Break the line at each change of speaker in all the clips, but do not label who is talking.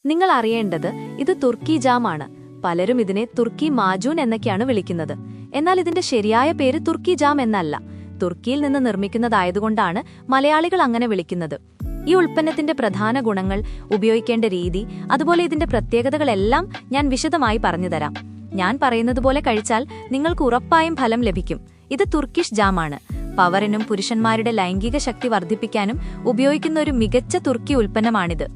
നിങ്ങൾ അറിയേണ്ടത് ഇത് തുർക്കി ജാം ആണ്. പലരും ഇതിനെ തുർക്കി മാജൂൻ എന്നൊക്കെയാണ് വിളിക്കുന്നത്. എന്നാൽ ഇതിന്റെ ശരിയായ പേര് തുർക്കി ജാം എന്നല്ല. തുർക്കിയിൽ നിന്ന് നിർമ്മിക്കുന്നതായതുകൊണ്ടാണ് മലയാളികൾ അങ്ങനെ വിളിക്കുന്നത്. ഈ ഉൽപ്പന്നത്തിന്റെ പ്രധാന ഗുണങ്ങൾ, ഉപയോഗിക്കേണ്ട രീതി, അതുപോലെ ഇതിന്റെ പ്രത്യേകതകളെല്ലാം ഞാൻ വിശദമായി പറഞ്ഞുതരാം. ഞാൻ പറയുന്നതുപോലെ കഴിച്ചാൽ നിങ്ങൾക്ക് ഉറപ്പായും ഫലം ലഭിക്കും. ഇത് തുർക്കിഷ് ജാമാണ്. പവറിനും പുരുഷന്മാരുടെ ലൈംഗിക ശക്തി വർദ്ധിപ്പിക്കാനും ഉപയോഗിക്കുന്ന ഒരു മികച്ച തുർക്കി ഉൽപ്പന്നമാണിത്.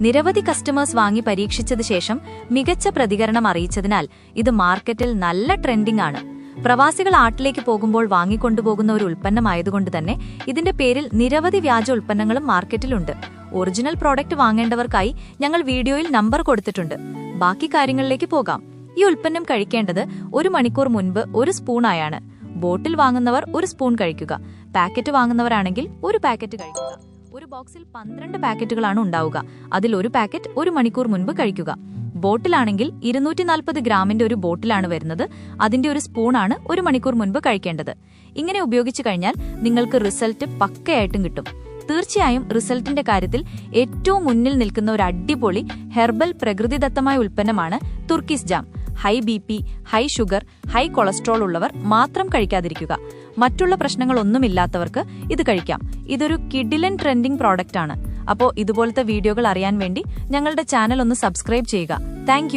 നിരവധി കസ്റ്റമേഴ്സ് വാങ്ങി പരീക്ഷിച്ചത് ശേഷം മികച്ച പ്രതികരണം അറിയിച്ചതിനാൽ ഇത് മാർക്കറ്റിൽ നല്ല ട്രെൻഡിംഗ് ആണ്. പ്രവാസികൾ നാട്ടിലേക്ക് പോകുമ്പോൾ വാങ്ങിക്കൊണ്ടുപോകുന്ന ഒരു ഉൽപ്പന്നമായതുകൊണ്ട് തന്നെ ഇതിന്റെ പേരിൽ നിരവധി വ്യാജ ഉൽപ്പന്നങ്ങളും മാർക്കറ്റിലുണ്ട്. ഒറിജിനൽ പ്രോഡക്റ്റ് വാങ്ങേണ്ടവർക്കായി ഞങ്ങൾ വീഡിയോയിൽ നമ്പർ കൊടുത്തിട്ടുണ്ട്. ബാക്കി കാര്യങ്ങളിലേക്ക് പോകാം. ഈ ഉൽപ്പന്നം കഴിക്കേണ്ടത് 1 മണിക്കൂർ മുൻപ് 1 സ്പൂണായാണ്. ബോട്ടിൽ വാങ്ങുന്നവർ 1 സ്പൂൺ കഴിക്കുക. പാക്കറ്റ് വാങ്ങുന്നവരാണെങ്കിൽ 1 പാക്കറ്റ് കഴിക്കുക. ഒരു ബോക്സിൽ 12 പാക്കറ്റുകളാണ് ഉണ്ടാവുക. അതിൽ 1 പാക്കറ്റ് 1 മണിക്കൂർ മുൻപ് കഴിക്കുക. ബോട്ടിലാണെങ്കിൽ 240 ഗ്രാമിന്റെ ഒരു ബോട്ടിലാണ് വരുന്നത്. അതിന്റെ 1 സ്പൂണാണ് 1 മണിക്കൂർ മുൻപ് കഴിക്കേണ്ടത്. ഇങ്ങനെ ഉപയോഗിച്ചു കഴിഞ്ഞാൽ നിങ്ങൾക്ക് റിസൾട്ട് പക്കയായിട്ടും കിട്ടും. തീർച്ചയായും റിസൾട്ടിന്റെ കാര്യത്തിൽ ഏറ്റവും മുന്നിൽ നിൽക്കുന്ന ഒരു അടിപൊളി ഹെർബൽ പ്രകൃതിദത്തമായ ഉൽപ്പന്നമാണ് Turkish jam. High BP, high sugar, high cholesterol ഉള്ളവർ മാത്രം കഴിക്കാതിരിക്കുക. മറ്റുള്ള പ്രശ്നങ്ങളൊന്നുമില്ലാത്തവർക്ക് ഇത് കഴിക്കാം. ഇതൊരു കിഡിലൻ ട്രെൻഡിംഗ് പ്രോഡക്റ്റ് ആണ്. അപ്പോൾ ഇതുപോലത്തെ വീഡിയോകൾ അറിയാൻ വേണ്ടി ഞങ്ങളുടെ ചാനൽ ഒന്ന് സബ്സ്ക്രൈബ് ചെയ്യുക. താങ്ക്